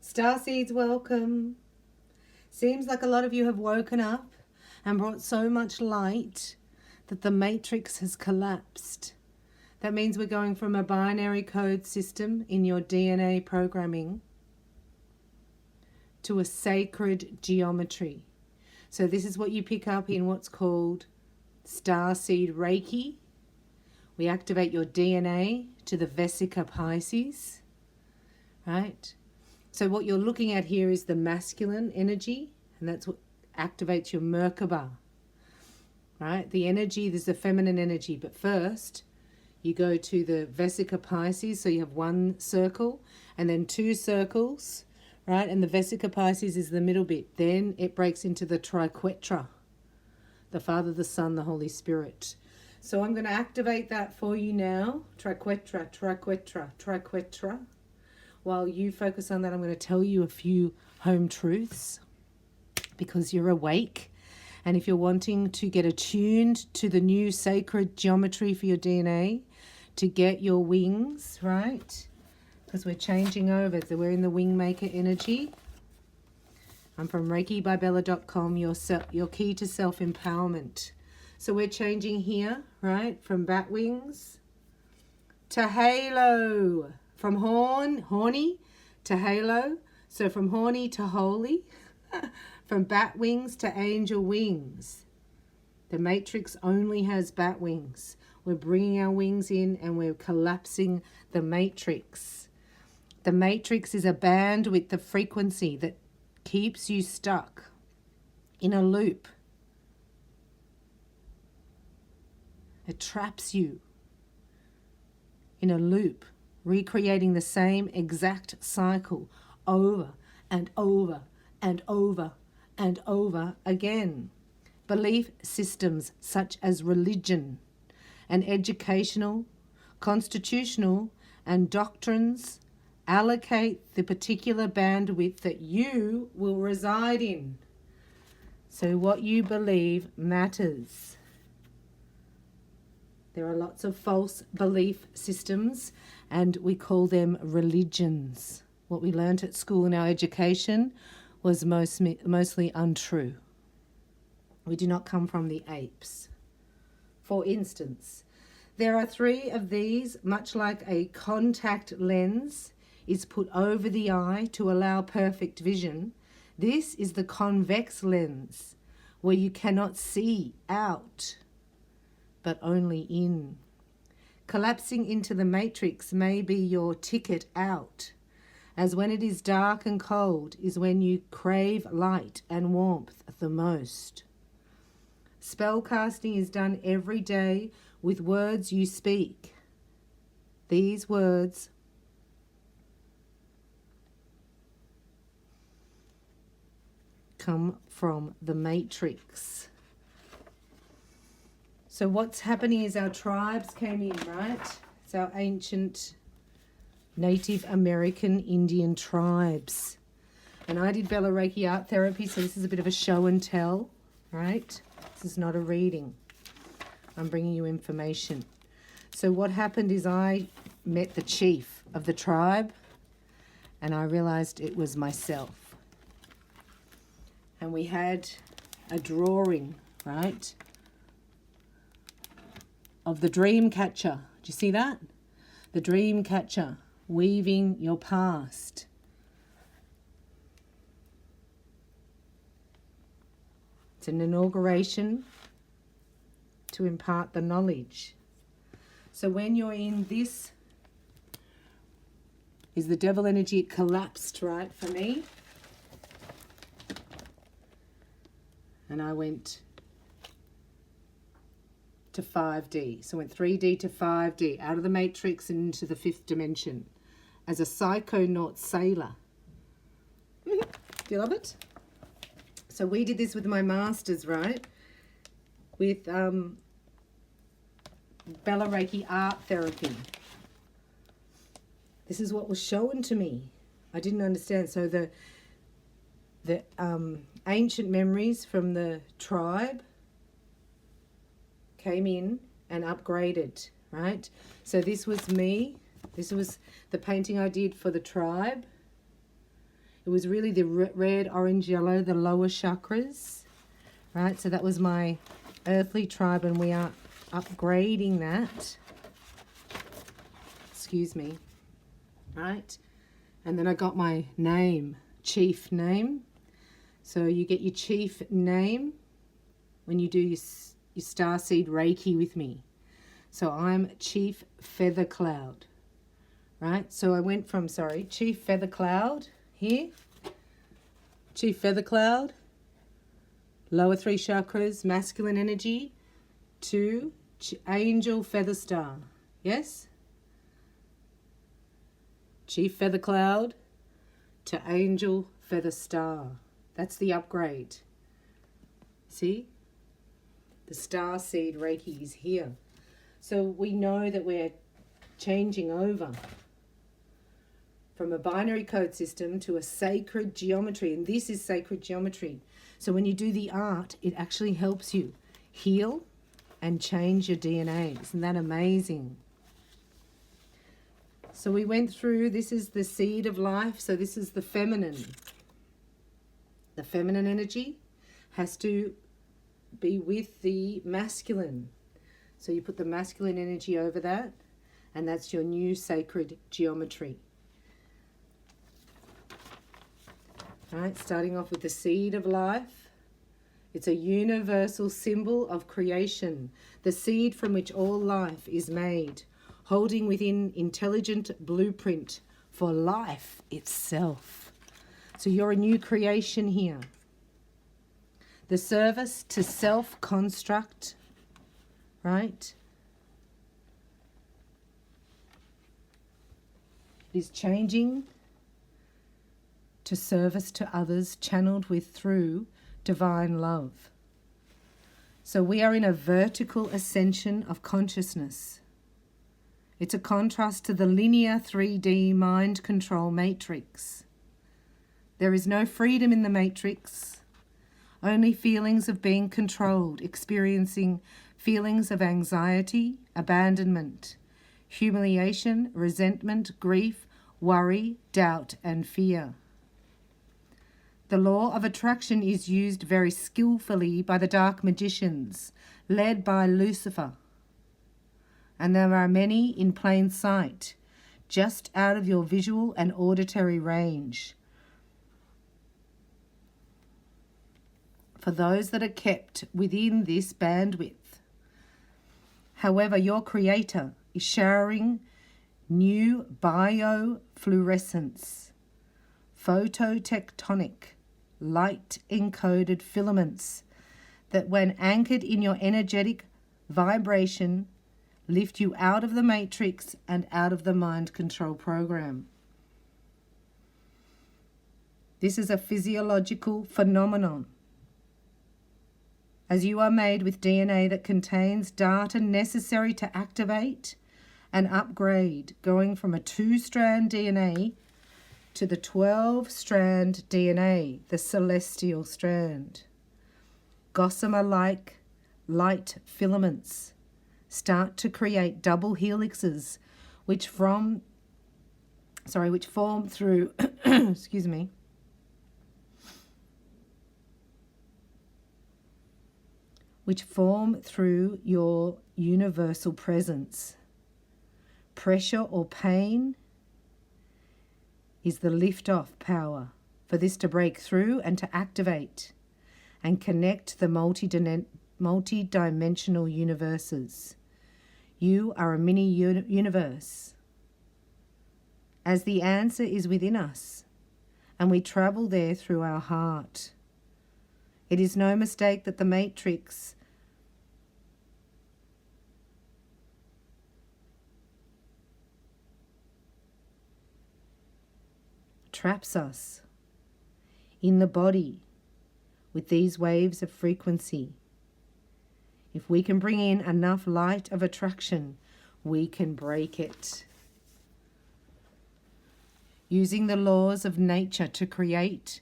Starseeds, welcome. Seems like a lot of you have woken up and brought so much light that the matrix has collapsed. That means we're going from a binary code system in your DNA programming to a sacred geometry. So this is what you pick up in what's called Starseed Reiki. We activate your DNA to the Vesica Pisces, right? So what you're looking at here is the masculine energy, and that's what activates your Merkaba, right? The energy, there's the feminine energy, but first you go to the Vesica Pisces, so you have one circle and then two circles, right? And the Vesica Pisces is the middle bit. Then it breaks into the Triquetra, the Father, the Son, the Holy Spirit. So I'm going to activate that for you now. Triquetra, Triquetra, Triquetra. While you focus on that, I'm going to tell you a few home truths because you're awake. And if you're wanting to get attuned to the new sacred geometry for your DNA, to get your wings, right? Because we're changing over. So we're in the Wingmaker energy. I'm from ReikiByBella.com, your key to self-empowerment. So we're changing here, right? From bat wings to halo. From horny to halo. So from horny to holy. From bat wings to angel wings. The matrix only has bat wings. We're bringing our wings in and we're collapsing the matrix. The matrix is a bandwidth of frequency that keeps you stuck in a loop. It traps you in a loop, recreating the same exact cycle over and over and over and over again. Belief systems such as religion and educational, constitutional, and doctrines allocate the particular bandwidth that you will reside in. So what you believe matters. There are lots of false belief systems, and we call them religions. What we learnt at school in our education was mostly untrue. We do not come from the apes. For instance, there are 3 of these, much like a contact lens is put over the eye to allow perfect vision. This is the convex lens, where you cannot see out, but only in. Collapsing into the matrix may be your ticket out, as when it is dark and cold is when you crave light and warmth the most. Spell casting is done every day with words you speak. These words come from the matrix. So what's happening is our tribes came in, right? It's our ancient Native American Indian tribes. And I did Bella Reiki art therapy, so this is a bit of a show and tell, right? This is not a reading. I'm bringing you information. So what happened is I met the chief of the tribe and I realized it was myself. And we had a drawing, right, of the dream catcher. Do you see that? The dream catcher weaving your past. It's an inauguration to impart the knowledge. So when you're in this, is the devil energy, it collapsed, right, for me. And I went to 5D. So I went 3D to 5D, out of the matrix and into the 5th dimension as a psychonaut sailor. Do you love it? So we did this with my masters, right? With Bella Reiki art therapy. This is what was shown to me. I didn't understand. So the ancient memories from the tribe came in and upgraded, right? So this was me. This was the painting I did for the tribe. It was really the red, orange, yellow, the lower chakras, right? So that was my earthly tribe, and we are upgrading that. Excuse me. Right? And then I got my name, chief name. So you get your chief name when you do your starseed Reiki with me. So I'm Chief Feather Cloud, right? So I went from, Chief Feather Cloud here, Chief Feather Cloud, lower 3 chakras, masculine energy, to Angel Feather Star, yes? Chief Feather Cloud to Angel Feather Star. That's the upgrade. See? The star seed Reiki is here. So we know that we're changing over from a binary code system to a sacred geometry. And this is sacred geometry. So when you do the art, it actually helps you heal and change your DNA. Isn't that amazing? So we went through, this is the seed of life. So this is the feminine. The feminine energy has to be with the masculine. So you put the masculine energy over that, and that's your new sacred geometry. All right, starting off with the seed of life. It's a universal symbol of creation, the seed from which all life is made, holding within intelligent blueprint for life itself. So you're a new creation here. The service to self-construct, right, is changing to service to others, channeled through divine love. So we are in a vertical ascension of consciousness. It's a contrast to the linear 3D mind control matrix. There is no freedom in the matrix, only feelings of being controlled, experiencing feelings of anxiety, abandonment, humiliation, resentment, grief, worry, doubt, and fear. The law of attraction is used very skillfully by the dark magicians, led by Lucifer. And there are many in plain sight, just out of your visual and auditory range. For those that are kept within this bandwidth. However, your Creator is showering new biofluorescence, phototectonic, light-encoded filaments that, when anchored in your energetic vibration, lift you out of the matrix and out of the mind control program. This is a physiological phenomenon, as you are made with DNA that contains data necessary to activate and upgrade, going from a 2-strand DNA to the 12-strand DNA, the celestial strand. Gossamer-like light filaments start to create double helixes which form through excuse me, which form through your universal presence. Pressure or pain is the lift-off power for this to break through and to activate and connect the multi-dimensional universes. You are a mini universe, as the answer is within us, and we travel there through our heart. It is no mistake that the matrix traps us in the body with these waves of frequency. If we can bring in enough light of attraction, we can break it. Using the laws of nature to create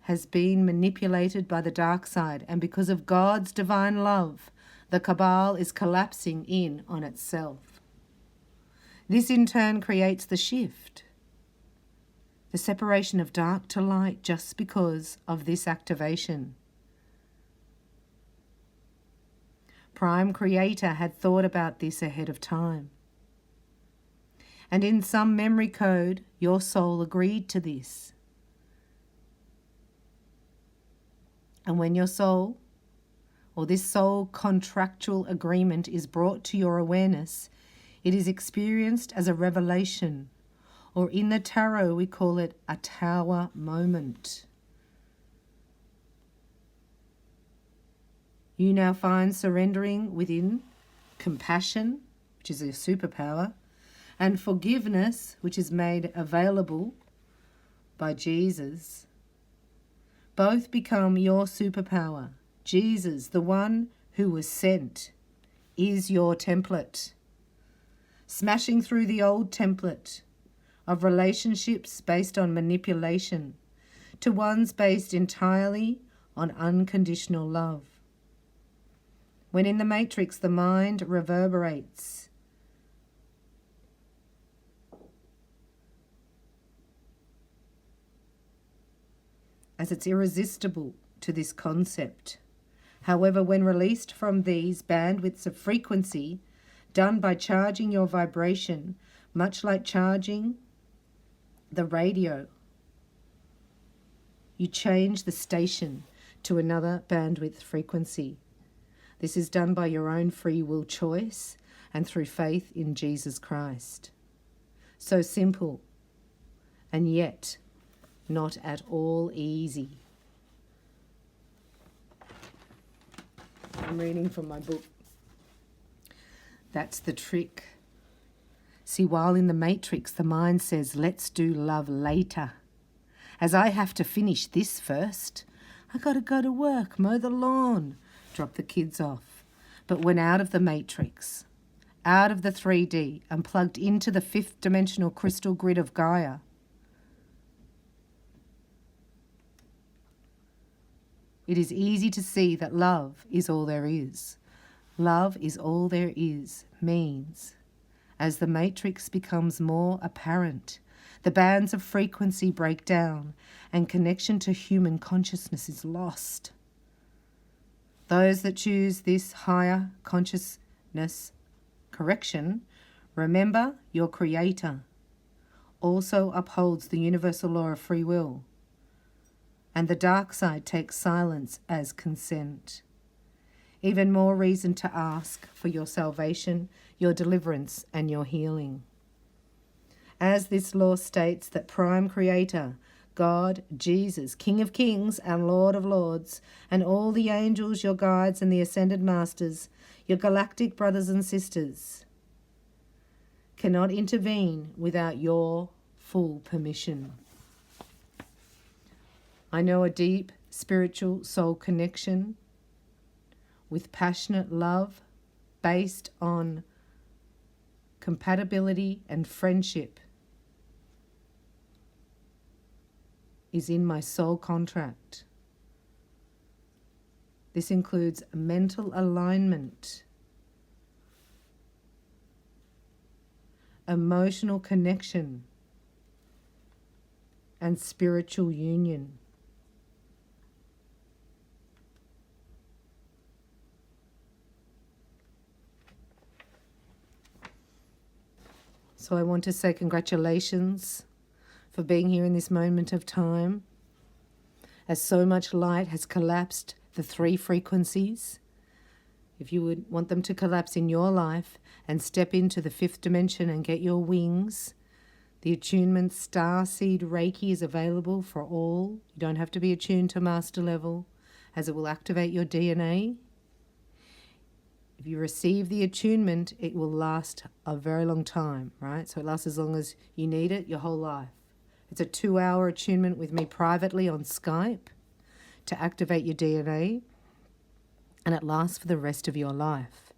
has been manipulated by the dark side, and because of God's divine love, the cabal is collapsing in on itself. This in turn creates the shift. The separation of dark to light just because of this activation. Prime Creator had thought about this ahead of time. And in some memory code, your soul agreed to this. And when your soul, or this soul contractual agreement, is brought to your awareness, it is experienced as a revelation, or in the tarot we call it a tower moment. You now find surrendering within compassion, which is a superpower, and forgiveness, which is made available by Jesus. Both become your superpower. Jesus, the one who was sent, is your template. Smashing through the old template of relationships based on manipulation to ones based entirely on unconditional love. When in the matrix, the mind reverberates. As it's irresistible to this concept. However, when released from these bandwidths of frequency, done by charging your vibration, much like charging the radio, you change the station to another bandwidth frequency. This is done by your own free will choice and through faith in Jesus Christ. So simple, and yet not at all easy. I'm reading from my book. That's the trick. See, while in the matrix, the mind says, let's do love later. As I have to finish this first, I got to go to work, mow the lawn, drop the kids off. But when out of the matrix, out of the 3D, and plugged into the fifth dimensional crystal grid of Gaia, it is easy to see that love is all there is. Love is all there is means, as the matrix becomes more apparent, the bands of frequency break down and connection to human consciousness is lost. Those that choose this higher consciousness correction, remember your Creator also upholds the universal law of free will. And the dark side takes silence as consent. Even more reason to ask for your salvation, your deliverance, and your healing. As this law states that Prime Creator, God, Jesus, King of Kings and Lord of Lords, and all the angels, your guides and the ascended masters, your galactic brothers and sisters, cannot intervene without your full permission. I know a deep spiritual soul connection with passionate love based on compatibility and friendship is in my soul contract. This includes mental alignment, emotional connection, and spiritual union. So I want to say congratulations for being here in this moment of time, as so much light has collapsed the 3 frequencies. If you would want them to collapse in your life and step into the 5th dimension and get your wings, the Attunement Starseed Reiki is available for all. You don't have to be attuned to master level, as it will activate your DNA. If you receive the attunement, it will last a very long time, right? So it lasts as long as you need it, your whole life. It's a 2-hour attunement with me privately on Skype to activate your DNA, and it lasts for the rest of your life.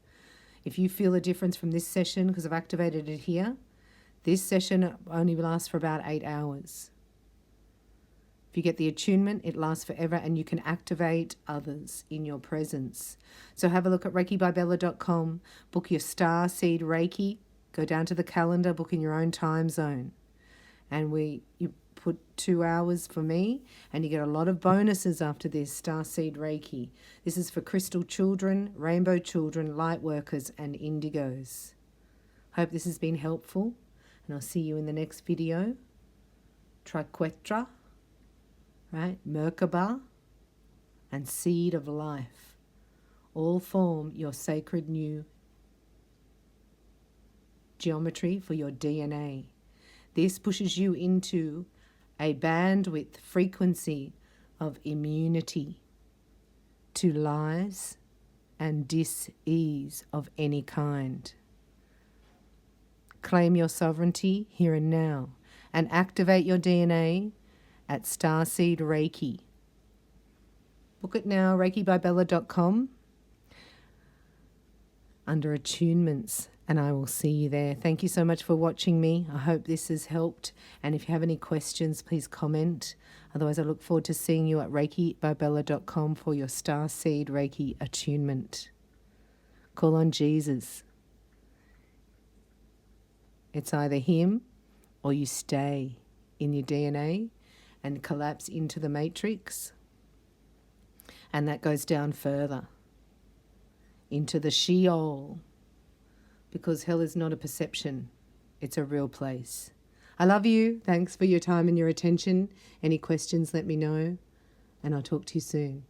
If you feel a difference from this session, because I've activated it here, this session only lasts for about 8 hours. If you get the attunement, it lasts forever and you can activate others in your presence. So have a look at ReikiByBella.com, book your Starseed Reiki, go down to the calendar, book in your own time zone. And you put 2 hours for me, and you get a lot of bonuses after this Starseed Reiki. This is for crystal children, rainbow children, light workers, and indigos. Hope this has been helpful, and I'll see you in the next video. Triquetra, right? Merkaba and Seed of Life all form your sacred new geometry for your DNA. This pushes you into a bandwidth frequency of immunity to lies and dis-ease of any kind. Claim your sovereignty here and now and activate your DNA at Starseed Reiki. Book it now, reikibybella.com, under Attunements, and I will see you there. Thank you so much for watching me. I hope this has helped, and if you have any questions, please comment. Otherwise, I look forward to seeing you at reikibybella.com for your Starseed Reiki attunement. Call on Jesus. It's either him or you stay in your DNA and collapse into the matrix, and that goes down further into the Sheol, because hell is not a perception, it's a real place. I love you. Thanks for your time and your attention. Any questions, let me know, and I'll talk to you soon.